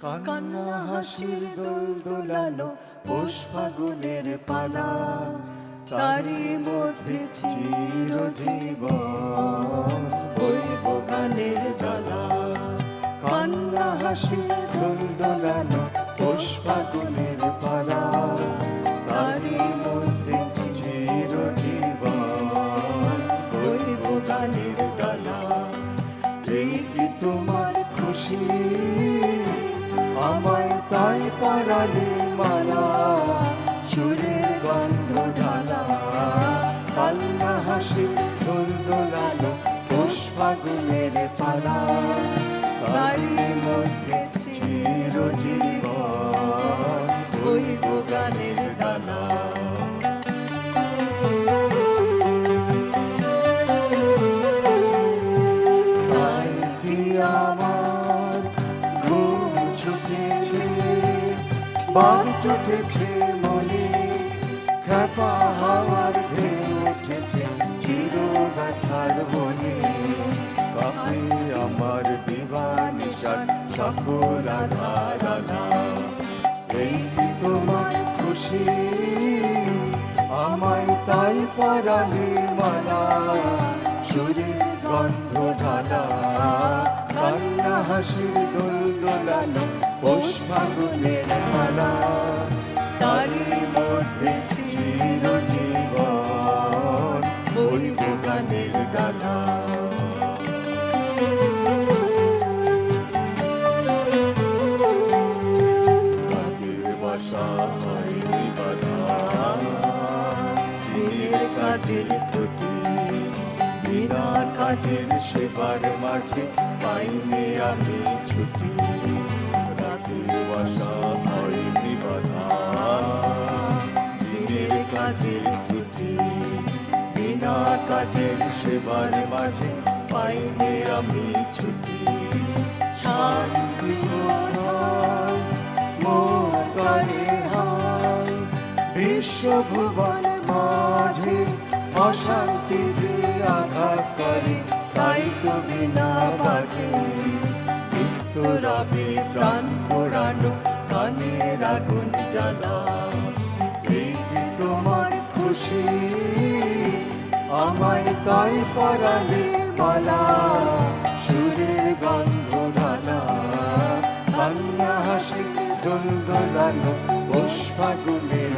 কান্না হাসির দোল দোলানো পৌষ ফাগুনের পালা, তারই মধ্যে চিরজীবন বইব গানের জ্বালা। কান্না হাসির দোল দোলানো পৌষ ফাগুনের পালা, তারই মধ্যে চিরজীবন বইব গানের জ্বালা। এই কি তোমার খুশি, আমায় তাই পরালে মালা, সুরের গন্ধ ঢালা। কান্না হাসি দোল দোলালো পৌষ ফাগুনের পালা, তারই মধ্যে চিরজীবন বইব গানের ডালা। তাই কি আমার ঘুম ছুটেছে, বাঘ উঠেছে মনে, খ্যাপা হাওয়ার ঢেউ উঠেছে চির ব্যথার বনে। কাঁপে আমার দিবানিশান সকল আধারানা। এই কি তোমার খুশি, আমায় তাই পরালে মালা, সুরের গন্ধ ঢালা। কান্না হাসি দোল দোলানো পৌষ ফাগুনের পালা, তারই মধ্যে চিরজীবন বইব গানের ডালা। কাজের বাসা হয়নি বাধা, দিনের কাজের ত্রুটি, বিনা কাজের সেবার মাঝে পাইনি আমি ছুটি। রাতের বাসা হয়নি বাধা, দিনের কাজের ত্রুটি, বিনা কাজের সেবার মাঝে পাইনি আমি ছুটি। শান্তি কোথায় মোর গানে হায়, বিশ্বভুবন মাঝে অশান্তি যে আঘাত করে, তাই তো বিনা বাজে নিত্য রবে প্রাণ পোড়ানো গানের আগুন জ্বালা। এই কি তোমার খুশি, আমায় তাই পরালে মালা, সুরের গন্ধ ঢালা। কান্না হাসি দোল দোলানো পৌষ ফাগুনের